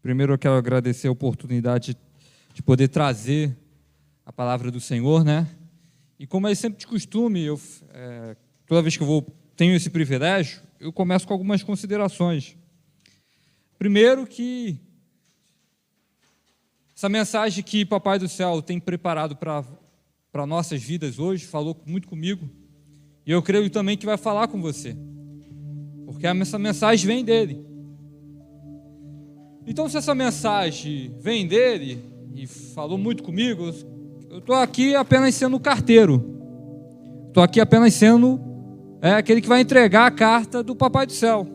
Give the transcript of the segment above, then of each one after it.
Primeiro eu quero agradecer a oportunidade de poder trazer a palavra do Senhor, né? E como é sempre de costume, toda vez que eu tenho esse privilégio, eu começo com algumas considerações. Primeiro que essa mensagem que Papai do Céu tem preparado para nossas vidas hoje, falou muito comigo, e eu creio também que vai falar com você, porque essa mensagem vem dele. Então, se essa mensagem vem dele e falou muito comigo, eu estou aqui apenas sendo carteiro. Estou aqui apenas sendo aquele que vai entregar a carta do Papai do Céu.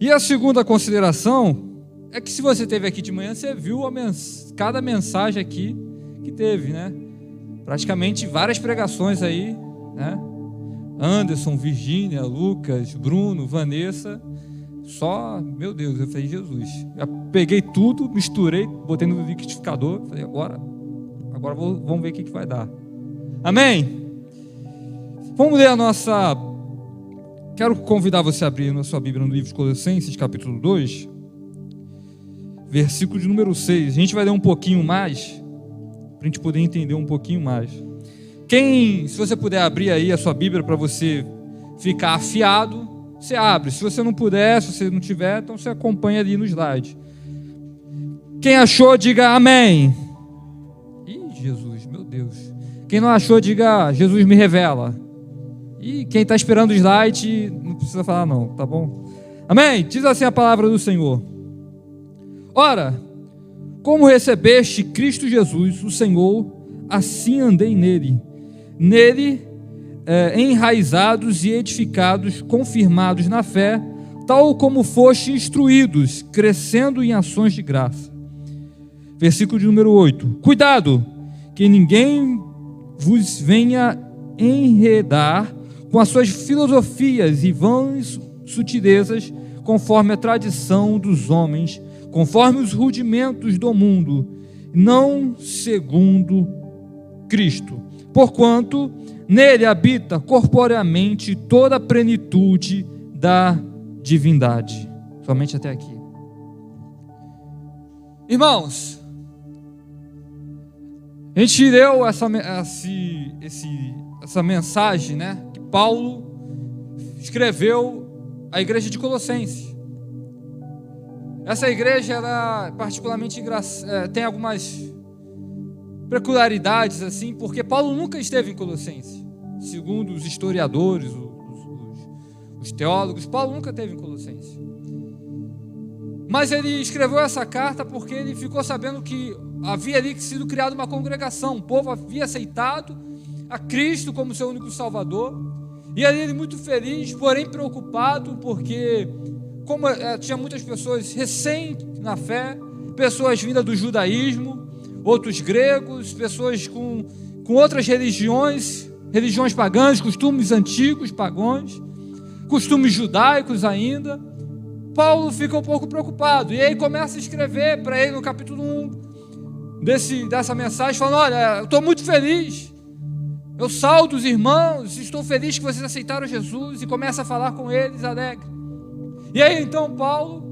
E a segunda consideração é que se você esteve aqui de manhã, você viu cada mensagem aqui que teve, né? Praticamente várias pregações aí, né? Anderson, Virgínia, Lucas, Bruno, Vanessa... Só, meu Deus, eu falei, Jesus, eu peguei tudo, misturei, botei no liquidificador, falei, agora vamos ver o que vai dar. Amém? Vamos ler quero convidar você a abrir na sua Bíblia no livro de Colossenses, capítulo 2, versículo de número 6. A gente vai ler um pouquinho mais, para a gente poder entender um pouquinho mais. Se você puder abrir aí a sua Bíblia para você ficar afiado, você abre. Se você não puder, se você não tiver, então você acompanha ali no slide. Quem achou, diga amém. Ih, Jesus, meu Deus. Quem não achou, diga Jesus me revela. E quem está esperando o slide, não precisa falar não, tá bom? Amém? Diz assim a palavra do Senhor. Ora, como recebeste Cristo Jesus, o Senhor, assim andei nele. Nele, enraizados e edificados, confirmados na fé, tal como foste instruídos, crescendo em ações de graça. Versículo de número 8. Cuidado, que ninguém vos venha enredar com as suas filosofias e vãs sutilezas, conforme a tradição dos homens, conforme os rudimentos do mundo, não segundo Cristo. Porquanto nele habita corporeamente toda a plenitude da divindade. Somente até aqui. Irmãos, a gente leu essa mensagem, né, que Paulo escreveu à igreja de Colossenses. Essa igreja, ela particularmente tem algumas peculiaridades assim, porque Paulo nunca esteve em Colossenses. Segundo os historiadores, os teólogos, Paulo nunca esteve em Colossenses. Mas ele escreveu essa carta porque ele ficou sabendo que havia ali sido criada uma congregação, o povo havia aceitado a Cristo como seu único Salvador, e ali ele muito feliz, porém preocupado, porque como tinha muitas pessoas recém na fé, pessoas vindas do judaísmo, outros gregos, pessoas com outras religiões pagãs, costumes antigos pagãos, costumes judaicos ainda. Paulo fica um pouco preocupado, e aí começa a escrever para ele no capítulo 1 dessa mensagem, falando, olha, eu estou muito feliz, eu saldo os irmãos, estou feliz que vocês aceitaram Jesus, e começa a falar com eles alegre. E aí então Paulo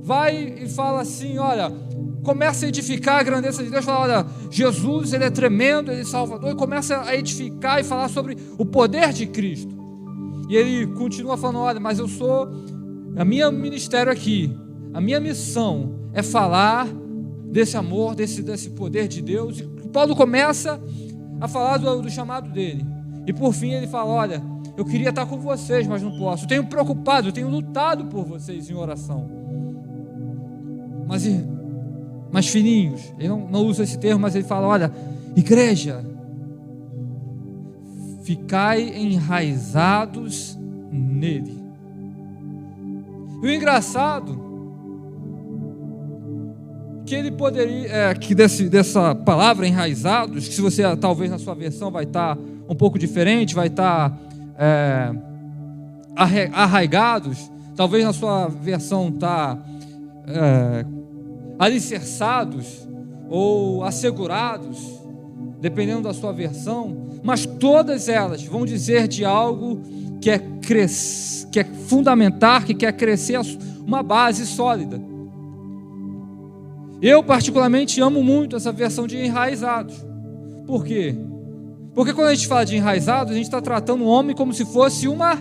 vai e fala assim, olha, começa a edificar a grandeza de Deus, fala, olha, Jesus, ele é tremendo, ele é Salvador, e começa a edificar e falar sobre o poder de Cristo. E ele continua falando, olha, mas a minha ministério aqui, a minha missão é falar desse amor, desse poder de Deus. E Paulo começa a falar do chamado dele, e por fim ele fala, olha, eu queria estar com vocês, mas não posso, eu tenho preocupado, eu tenho lutado por vocês em oração, mas filhinhos, ele não usa esse termo, mas ele fala, olha, igreja, ficai enraizados nele. E o engraçado, que ele poderia, que dessa palavra enraizados, que se você, talvez na sua versão vai estar um pouco diferente, vai estar arraigados, talvez na sua versão está alicerçados ou assegurados, dependendo da sua versão, mas todas elas vão dizer de algo que é fundamentar, que quer crescer uma base sólida. Eu particularmente amo muito essa versão de enraizados. Por quê? Porque quando a gente fala de enraizados, a gente está tratando o homem como se fosse uma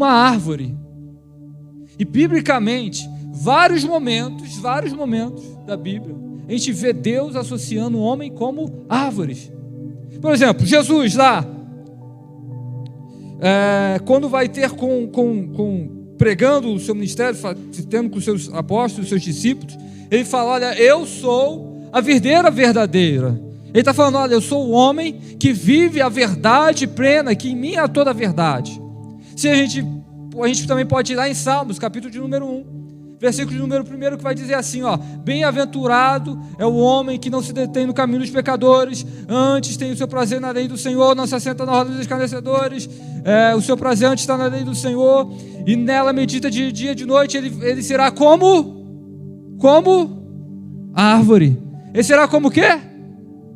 árvore. E biblicamente, vários momentos da Bíblia, a gente vê Deus associando o homem como árvores. Por exemplo, Jesus lá, quando vai ter pregando o seu ministério, tendo com os seus apóstolos, os seus discípulos, ele fala: olha, eu sou a videira verdadeira. Ele está falando: olha, eu sou o homem que vive a verdade plena, que em mim há toda a verdade. Se a gente também pode ir lá em Salmos, capítulo de número 1, versículo de número 1, que vai dizer assim, ó: bem-aventurado é o homem que não se detém no caminho dos pecadores, antes tem o seu prazer na lei do Senhor, não se assenta na roda dos escarnecedores, o seu prazer antes está na lei do Senhor, e nela medita de dia e de noite. Ele será como árvore. Ele será como o quê?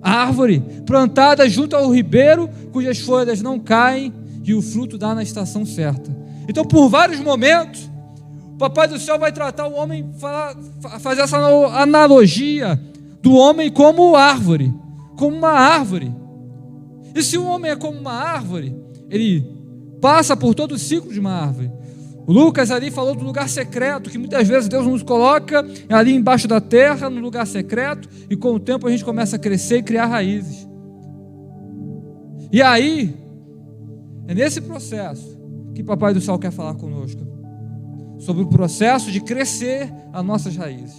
Árvore, plantada junto ao ribeiro, cujas folhas não caem, e o fruto dá na estação certa. Então, por vários momentos, o Papai do Céu vai tratar o homem, fazer essa analogia do homem como árvore, como uma árvore. E se o homem é como uma árvore, ele passa por todo o ciclo de uma árvore. O Lucas ali falou do lugar secreto, que muitas vezes Deus nos coloca ali embaixo da terra, no lugar secreto, e com o tempo a gente começa a crescer e criar raízes. E aí, é nesse processo que o Papai do Céu quer falar conosco, sobre o processo de crescer as nossas raízes.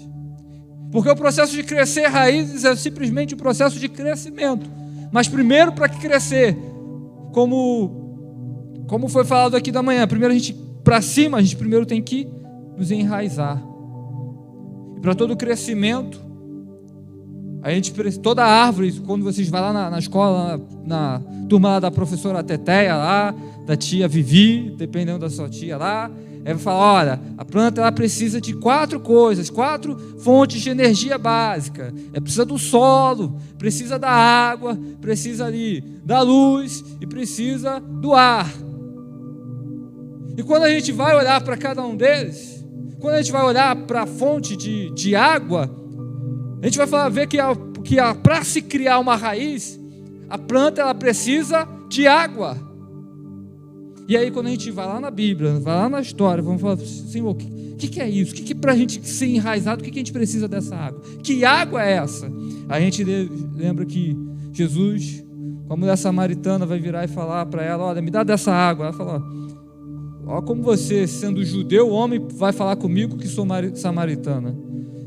Porque o processo de crescer raízes é simplesmente um processo de crescimento. Mas primeiro, para crescer, como foi falado aqui da manhã, primeiro para cima, a gente primeiro tem que nos enraizar. E para todo crescimento, toda árvore, quando vocês vão lá na escola, na turma lá da professora Teteia, lá, da tia Vivi, dependendo da sua tia lá, ela fala: olha, a planta ela precisa de 4 coisas, 4 fontes de energia básica. Precisa do solo, precisa da água, precisa ali da luz e precisa do ar. E quando a gente vai olhar para cada um deles, quando a gente vai olhar para a fonte de água, a gente vai ver que para se criar uma raiz, a planta ela precisa de água. E aí quando a gente vai lá na Bíblia, vai lá na história, vamos falar: Senhor, o que é isso? O que para a gente ser enraizado, o que a gente precisa dessa água? Que água é essa? A gente lembra que Jesus, com a mulher samaritana, vai virar e falar para ela: olha, me dá dessa água. Ela fala: ó, como você, sendo judeu, homem, vai falar comigo que sou samaritana?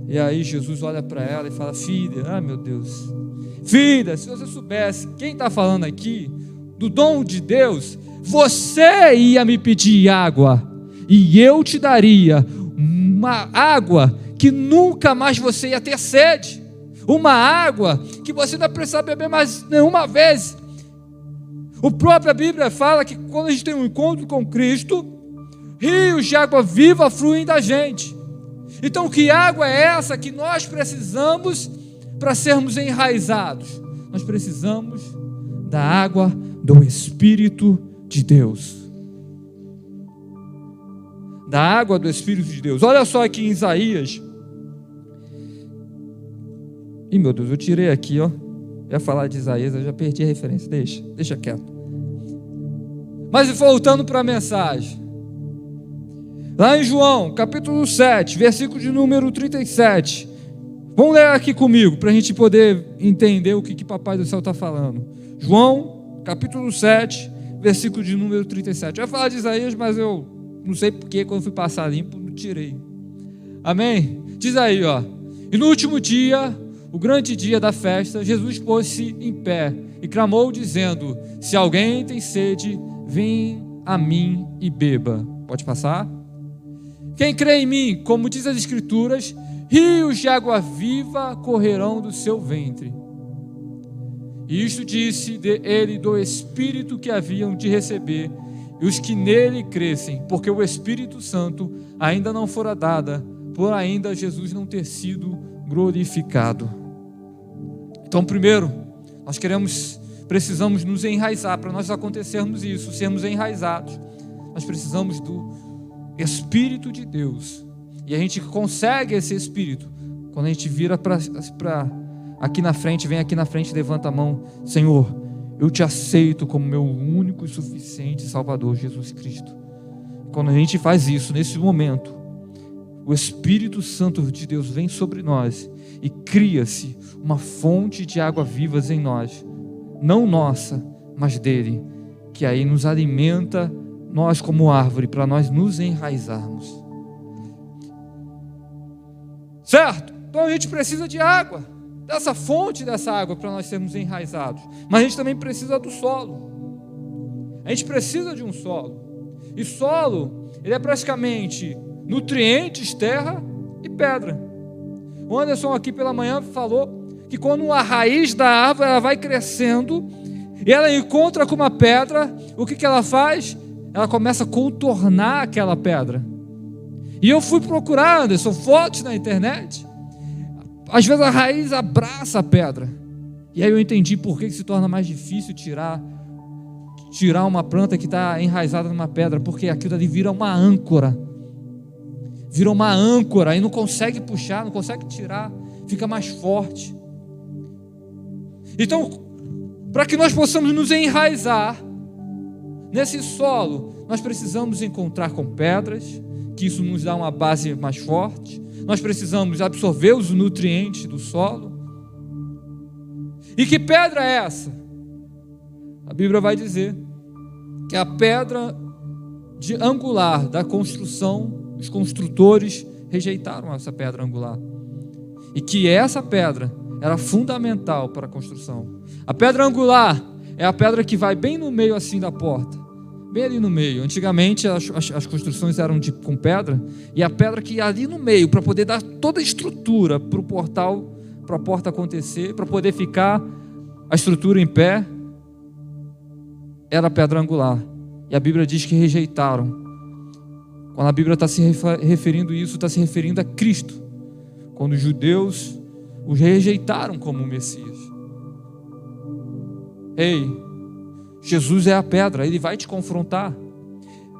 E aí Jesus olha para ela e fala: filha, meu Deus, filha, se você soubesse quem está falando aqui, do dom de Deus, você ia me pedir água, e eu te daria uma água que nunca mais você ia ter sede, uma água que você não precisa beber mais nenhuma vez. A própria Bíblia fala que quando a gente tem um encontro com Cristo, rios de água viva fluem da gente. Então, que água é essa que nós precisamos para sermos enraizados? Nós precisamos da água do Espírito de Deus. Da água do Espírito de Deus. Olha só aqui em Isaías. Ih, meu Deus, eu tirei aqui, ó. Eu ia falar de Isaías, eu já perdi a referência. Deixa quieto. Mas voltando para a mensagem. Lá em João, capítulo 7, versículo de número 37. Vamos ler aqui comigo, para a gente poder entender o que Papai do Céu está falando. João, capítulo 7, versículo de número 37. Eu ia falar de Isaías, mas eu não sei porque, quando fui passar limpo, não tirei. Amém? Diz aí, ó. E no último dia, o grande dia da festa, Jesus pôs-se em pé e clamou, dizendo: se alguém tem sede, vem a mim e beba. Pode passar? Quem crê em mim, como diz as Escrituras, rios de água viva correrão do seu ventre. E isto disse ele do Espírito que haviam de receber, e os que nele crescem, porque o Espírito Santo ainda não fora dada, por ainda Jesus não ter sido glorificado. Então, primeiro, precisamos nos enraizar. Para nós acontecermos isso, sermos enraizados, nós precisamos do Espírito de Deus. E a gente consegue esse Espírito quando a gente vira para aqui na frente, vem aqui na frente, levanta a mão: Senhor, eu te aceito como meu único e suficiente Salvador, Jesus Cristo. Quando a gente faz isso, nesse momento, o Espírito Santo de Deus vem sobre nós e cria-se uma fonte de água vivas em nós, não nossa, mas dele, que aí nos alimenta, nós como árvore, para nós nos enraizarmos. Certo? Então a gente precisa de água, dessa fonte dessa água, para nós sermos enraizados. Mas a gente também precisa do solo. A gente precisa de um solo. E solo, ele é praticamente nutrientes, terra e pedra. O Anderson aqui pela manhã falou que quando a raiz da árvore ela vai crescendo e ela encontra com uma pedra, o que ela faz? Ela começa a contornar aquela pedra. E eu fui procurar, Anderson, fotos na internet. Às vezes a raiz abraça a pedra. E aí eu entendi por que se torna mais difícil tirar uma planta que está enraizada numa pedra, porque aquilo ali vira uma âncora. Vira uma âncora e não consegue puxar, não consegue tirar, fica mais forte. Então, para que nós possamos nos enraizar nesse solo, nós precisamos encontrar com pedras, que isso nos dá uma base mais forte. Nós precisamos absorver os nutrientes do solo. E que pedra é essa? A Bíblia vai dizer que a pedra angular da construção, os construtores rejeitaram essa pedra angular. E que essa pedra era fundamental para a construção. A pedra angular é a pedra que vai bem no meio assim da porta. Bem ali no meio. Antigamente as construções eram com pedra, e a pedra que ia ali no meio para poder dar toda a estrutura para o portal, para a porta acontecer, para poder ficar a estrutura em pé, era a pedra angular. E a Bíblia diz que rejeitaram. Quando a Bíblia está se referindo a isso, está se referindo a Cristo. Quando os judeus os rejeitaram como o Messias. Ei, Jesus é a pedra, Ele vai te confrontar.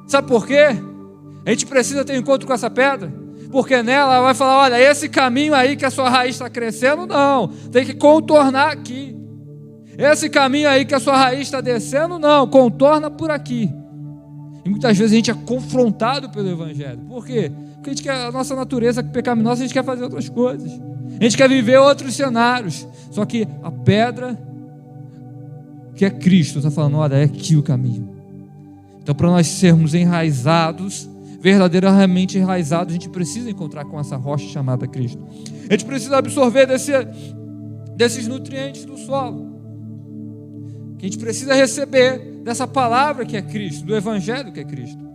Sabe por quê? A gente precisa ter um encontro com essa pedra, porque nela ela vai falar: olha, esse caminho aí que a sua raiz está crescendo, não, tem que contornar aqui. Esse caminho aí que a sua raiz está descendo, não, contorna por aqui. E muitas vezes a gente é confrontado pelo Evangelho. Por quê? Porque a gente quer, a nossa natureza pecaminosa, a gente quer fazer outras coisas, a gente quer viver outros cenários. Só que a pedra, que é Cristo, está falando: olha, é aqui o caminho. Então, para nós sermos enraizados, verdadeiramente enraizados, a gente precisa encontrar com essa rocha chamada Cristo. A gente precisa absorver desses nutrientes do solo, que a gente precisa receber dessa palavra que é Cristo, do Evangelho que é Cristo.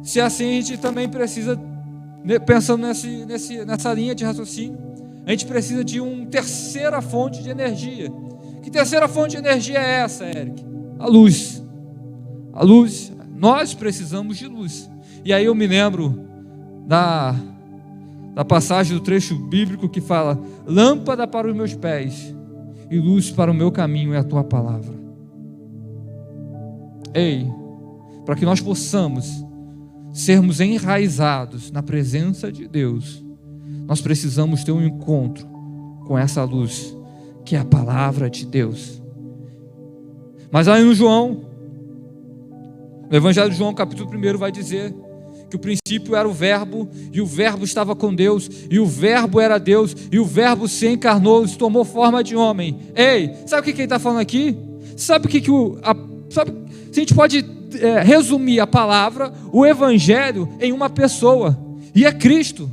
Se assim, a gente também precisa, pensando nessa linha de raciocínio, a gente precisa de uma terceira fonte de energia. Que terceira fonte de energia é essa, Eric? A luz. A luz. Nós precisamos de luz. E aí eu me lembro da passagem do trecho bíblico que fala: lâmpada para os meus pés e luz para o meu caminho é a tua palavra. Ei, para que nós possamos sermos enraizados na presença de Deus, nós precisamos ter um encontro com essa luz, que é a palavra de Deus. Mas aí no Evangelho de João, capítulo 1, vai dizer que o princípio era o Verbo, e o Verbo estava com Deus, e o Verbo era Deus, e o Verbo se encarnou, se tomou forma de homem. Ei, sabe o que ele está falando aqui? Sabe o que sabe, se a gente pode resumir a palavra, o Evangelho, em uma pessoa, e é Cristo.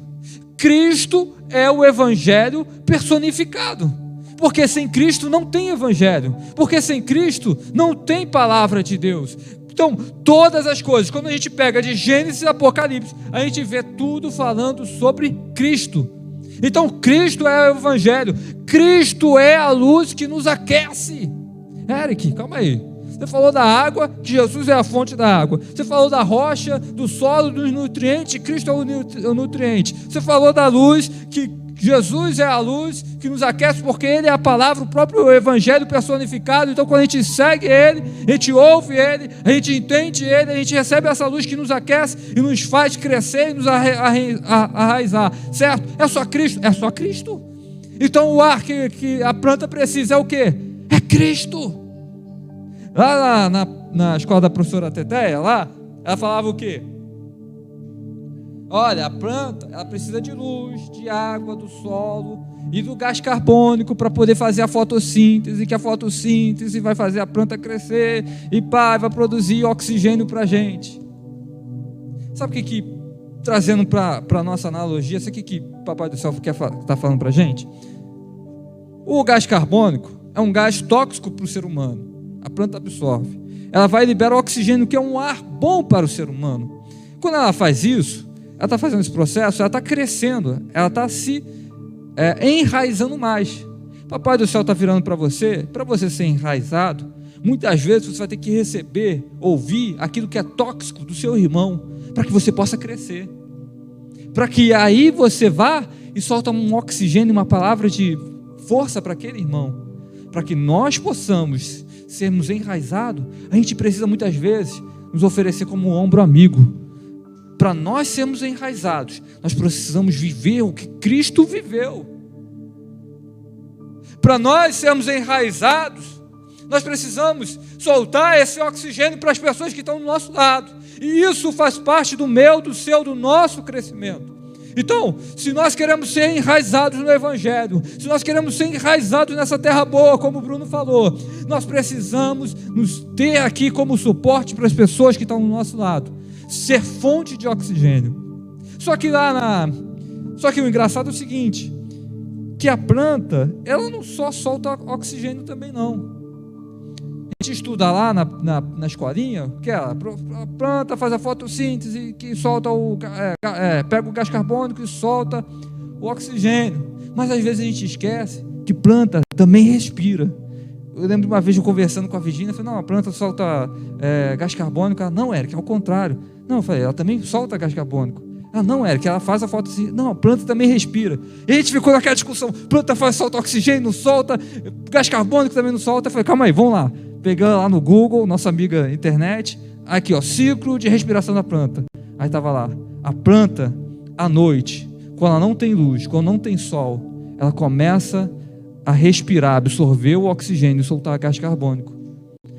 Cristo é o Evangelho personificado. Porque sem Cristo não tem Evangelho. Porque sem Cristo não tem palavra de Deus. Então, todas as coisas, quando a gente pega de Gênesis e Apocalipse, a gente vê tudo falando sobre Cristo. Então, Cristo é o Evangelho. Cristo é a luz que nos aquece. Eric, calma aí. Você falou da água, que Jesus é a fonte da água. Você falou da rocha, do solo, dos nutrientes, Cristo é o nutriente. Você falou da luz, que Jesus é a luz que nos aquece, porque Ele é a palavra, o próprio Evangelho personificado. Então, quando a gente segue Ele, a gente ouve Ele, a gente entende Ele, a gente recebe essa luz que nos aquece e nos faz crescer e nos arraizar, certo? É só Cristo? É só Cristo. Então, o ar que a planta precisa é o quê? É Cristo. Lá na escola da professora Teteia, lá, ela falava o quê? Olha, a planta, ela precisa de luz, de água, do solo e do gás carbônico para poder fazer a fotossíntese, que a fotossíntese vai fazer a planta crescer e vai produzir oxigênio para a gente. Sabe o que trazendo para a nossa analogia, isso aqui que o Papai do Céu está falando para a gente? O gás carbônico é um gás tóxico para o ser humano. A planta absorve. Ela vai liberar o oxigênio, que é um ar bom para o ser humano. Quando ela faz isso, ela está fazendo esse processo, ela está crescendo, ela está se enraizando mais. Papai do Céu está virando para você ser enraizado. Muitas vezes você vai ter que receber, ouvir aquilo que é tóxico do seu irmão, para que você possa crescer. Para que aí você vá e solta um oxigênio, uma palavra de força para aquele irmão. Para que nós possamos sermos enraizados, a gente precisa muitas vezes nos oferecer como um ombro amigo. Para nós sermos enraizados, nós precisamos viver o que Cristo viveu. Para nós sermos enraizados, nós precisamos soltar esse oxigênio para as pessoas que estão do nosso lado. E isso faz parte do meu, do seu, do nosso crescimento. Então, se nós queremos ser enraizados no Evangelho, se nós queremos ser enraizados nessa terra boa, como o Bruno falou, nós precisamos nos ter aqui como suporte para as pessoas que estão do nosso lado, ser fonte de oxigênio. Só que o engraçado é o seguinte, que a planta, ela não só solta oxigênio também não. A gente estuda lá na escolinha, que a planta faz a fotossíntese, que solta pega o gás carbônico e solta o oxigênio. Mas às vezes a gente esquece que planta também respira. Eu lembro de uma vez eu conversando com a Virgínia, eu falei, não, a planta solta gás carbônico. Ela, não, Eric, é o contrário. Não, eu falei, ela também solta gás carbônico. Ah, não, Eric, ela faz a fotossíntese. Não, a planta também respira. E a gente ficou naquela discussão, planta solta oxigênio, não solta, gás carbônico também não solta. Eu falei, calma aí, vamos lá. Pegando lá no Google, nossa amiga internet, aqui ó, ciclo de respiração da planta. Aí estava lá, a planta à noite, quando ela não tem luz, quando não tem sol, ela começa a respirar, absorver o oxigênio e soltar gás carbônico.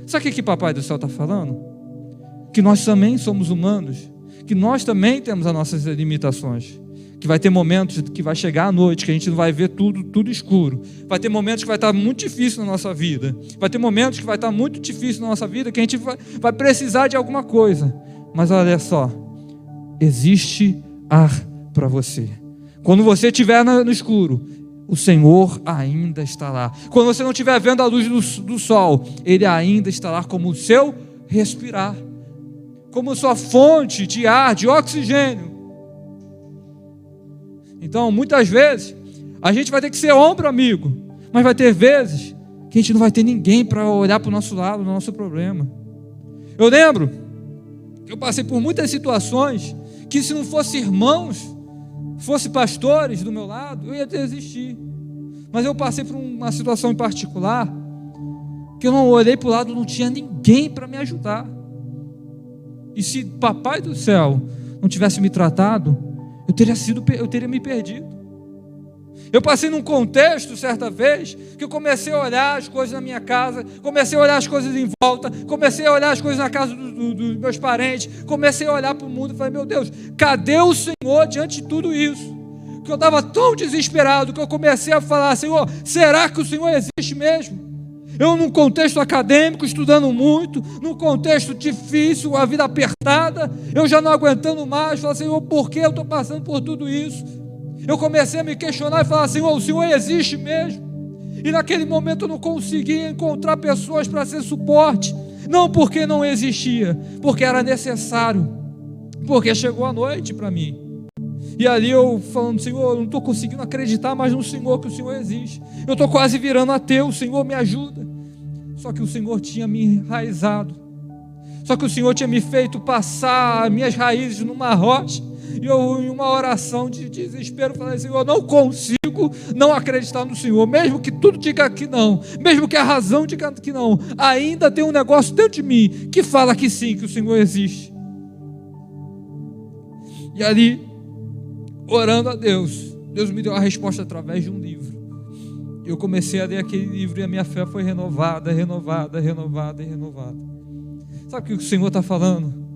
Sabe o que Papai do Céu está falando? Que nós também somos humanos, que nós também temos as nossas limitações, que vai ter momentos que vai chegar à noite, que a gente não vai ver tudo escuro, vai ter momentos que vai estar muito difícil na nossa vida, vai ter momentos que vai estar muito difícil na nossa vida, que a gente vai precisar de alguma coisa, mas olha só, existe ar para você. Quando você estiver no escuro, o Senhor ainda está lá. Quando você não estiver vendo a luz do sol, Ele ainda está lá como o seu respirar, como sua fonte de ar, de oxigênio. Então, muitas vezes, a gente vai ter que ser ombro amigo, mas vai ter vezes que a gente não vai ter ninguém para olhar para o nosso lado, no nosso problema. Eu lembro que eu passei por muitas situações que, se não fossem irmãos, fossem pastores do meu lado, eu ia desistir. Mas eu passei por uma situação em particular que eu não olhei para o lado, não tinha ninguém para me ajudar. E se Papai do Céu não tivesse me tratado, eu teria me perdido. Eu passei num contexto, certa vez, que eu comecei a olhar as coisas na minha casa, comecei a olhar as coisas em volta, comecei a olhar as coisas na casa dos meus parentes, comecei a olhar para o mundo e falei, meu Deus, cadê o Senhor diante de tudo isso? Que eu estava tão desesperado, que eu comecei a falar, Senhor, será que o Senhor existe mesmo? Eu, num contexto acadêmico, estudando muito, num contexto difícil, a vida apertada, eu já não aguentando mais, falei, Senhor, por que eu estou passando por tudo isso? Eu comecei a me questionar e falar, Senhor, o Senhor existe mesmo? E naquele momento eu não conseguia encontrar pessoas para ser suporte, não porque não existia, porque era necessário, porque chegou a noite para mim. E ali eu falando, Senhor, eu não estou conseguindo acreditar mais no Senhor, que o Senhor existe. Eu estou quase virando ateu, o Senhor me ajuda. Só que o Senhor tinha me enraizado. Só que o Senhor tinha me feito passar minhas raízes numa rocha. E eu, em uma oração de desespero, falei: Senhor, eu não consigo não acreditar no Senhor, mesmo que tudo diga que não, mesmo que a razão diga que não, ainda tem um negócio dentro de mim que fala que sim, que o Senhor existe. E ali, orando a Deus, Deus me deu a resposta através de um livro. Eu comecei a ler aquele livro e a minha fé foi renovada, renovada, renovada e renovada. Sabe o que o Senhor está falando?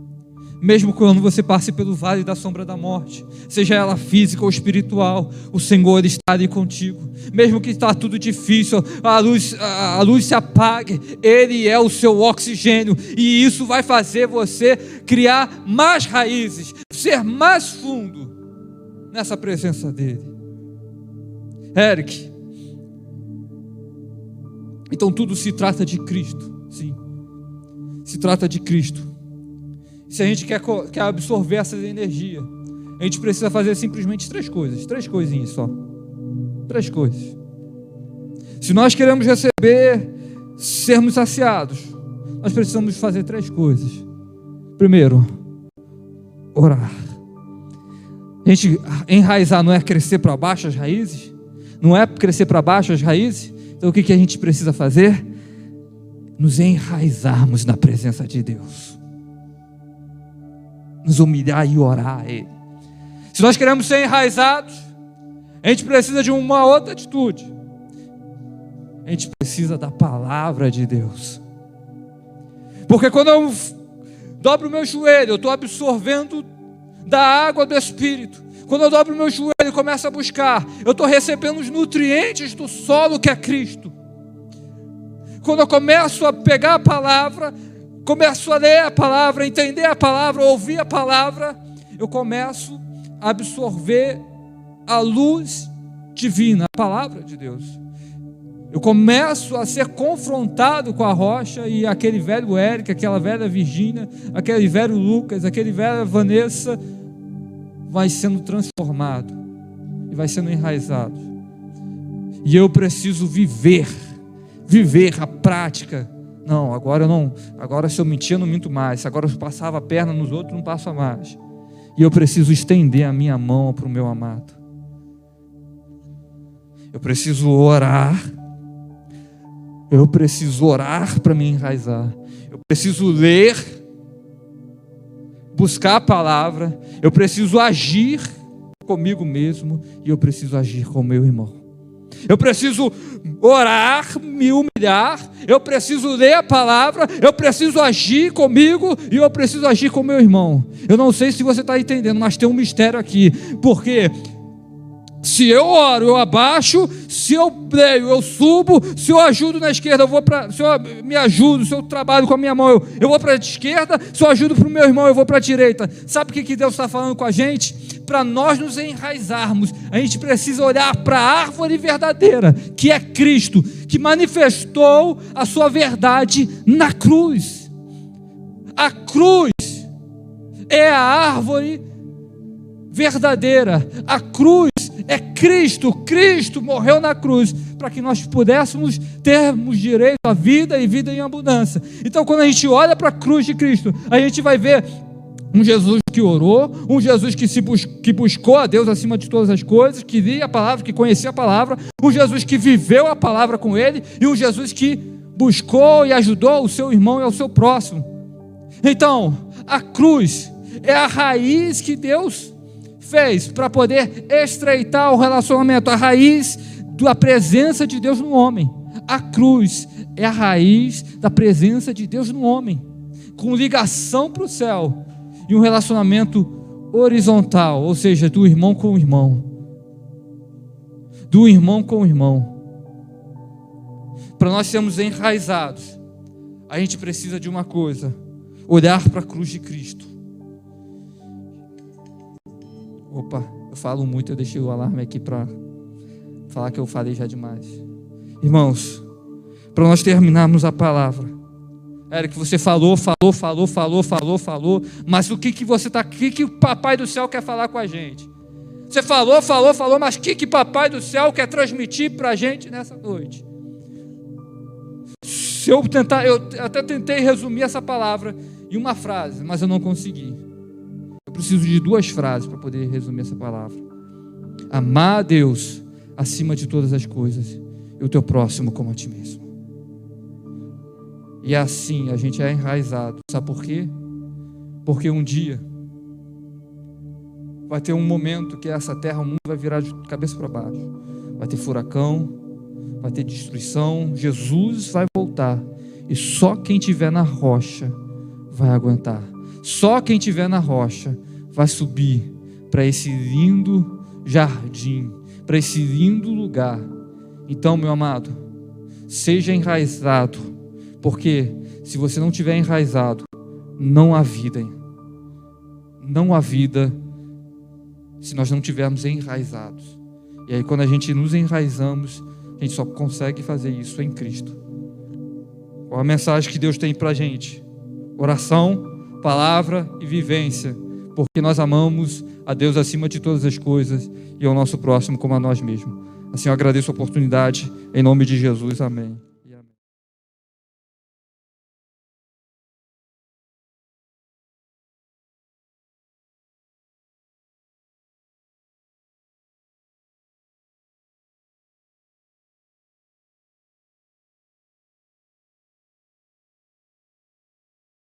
Mesmo quando você passe pelo vale da sombra da morte, seja ela física ou espiritual, o Senhor está ali contigo. Mesmo que está tudo difícil, a luz se apague, Ele é o seu oxigênio, e isso vai fazer você criar mais raízes, ser mais fundo nessa presença dEle. Eric, então tudo se trata de Cristo. Sim, se trata de Cristo. Se a gente quer absorver essa energia, a gente precisa fazer simplesmente três coisinhas só. Três coisas. Se nós queremos receber, sermos saciados, nós precisamos fazer três coisas. Primeiro, orar. A gente enraizar não é crescer para baixo as raízes? Não é crescer para baixo as raízes? Então o que a gente precisa fazer? Nos enraizarmos na presença de Deus. Nos humilhar e orar a Ele. Se nós queremos ser enraizados, a gente precisa de uma outra atitude. A gente precisa da palavra de Deus. Porque quando eu dobro o meu joelho, eu estou absorvendo da água do Espírito. Quando eu dobro o meu joelho e começo a buscar, eu estou recebendo os nutrientes do solo que é Cristo. Quando eu começo a pegar a palavra, começo a ler a palavra, entender a palavra, ouvir a palavra, eu começo a absorver a luz divina, a palavra de Deus. Eu começo a ser confrontado com a rocha, e aquele velho Eric, aquela velha Virgínia, aquele velho Lucas, aquele velho Vanessa, vai sendo transformado e vai sendo enraizado. E eu preciso viver a prática. Não, agora se eu mentia, eu não minto mais. Agora eu passava a perna nos outros, não passo mais. E eu preciso estender a minha mão para o meu amado. Eu preciso orar. Eu preciso orar para me enraizar. Eu preciso ler, buscar a palavra. Eu preciso agir comigo mesmo, e eu preciso agir com o meu irmão. Eu preciso orar, me humilhar, eu preciso ler a palavra, eu preciso agir comigo e eu preciso agir com o meu irmão. Eu não sei se você está entendendo, mas tem um mistério aqui, porque se eu oro, eu abaixo, se eu leio, eu subo, se eu ajudo na esquerda, se eu me ajudo, se eu trabalho com a minha mão, eu vou para a esquerda, se eu ajudo para o meu irmão, eu vou para a direita. Sabe o que Deus está falando com a gente? Para nós nos enraizarmos, a gente precisa olhar para a árvore verdadeira, que é Cristo, que manifestou a sua verdade na cruz. A cruz é a árvore verdadeira, a cruz é Cristo. Cristo morreu na cruz para que nós pudéssemos termos direito à vida e vida em abundância. Então, quando a gente olha para a cruz de Cristo, a gente vai ver um Jesus que orou, um Jesus que buscou a Deus acima de todas as coisas, que lia a palavra, que conhecia a palavra, um Jesus que viveu a palavra com ele, e um Jesus que buscou e ajudou o seu irmão e ao seu próximo. Então, a cruz é a raiz que Deus fez para poder estreitar o relacionamento, a raiz da presença de Deus no homem. A cruz é a raiz da presença de Deus no homem, com ligação para o céu e um relacionamento horizontal, ou seja, do irmão com o irmão, do irmão com o irmão. Para nós sermos enraizados, a gente precisa de uma coisa: olhar para a cruz de Cristo. Opa, eu falo muito, eu deixei o alarme aqui para falar que eu falei já demais. Irmãos, para nós terminarmos a palavra, Eric, você falou, mas o que você está, o que o Papai do Céu quer falar com a gente? Você falou, mas o que Papai do Céu quer transmitir para a gente nessa noite? eu até tentei resumir essa palavra em uma frase, mas eu não consegui. Eu preciso de 2 frases para poder resumir essa palavra. Amar a Deus acima de todas as coisas e o teu próximo como a ti mesmo. E assim a gente é enraizado. Sabe por quê? Porque um dia vai ter um momento que essa terra, o mundo vai virar de cabeça para baixo. Vai ter furacão, vai ter destruição, Jesus vai voltar. E só quem estiver na rocha vai aguentar. Só quem estiver na rocha vai subir para esse lindo jardim, para esse lindo lugar. Então, meu amado, seja enraizado, porque se você não tiver enraizado, não há vida. Não há vida se nós não tivermos enraizados. E aí, quando a gente nos enraizamos, a gente só consegue fazer isso em Cristo. Qual a mensagem que Deus tem para a gente? Oração, palavra e vivência, porque nós amamos a Deus acima de todas as coisas e ao nosso próximo como a nós mesmos. Assim eu agradeço a oportunidade, em nome de Jesus, amém.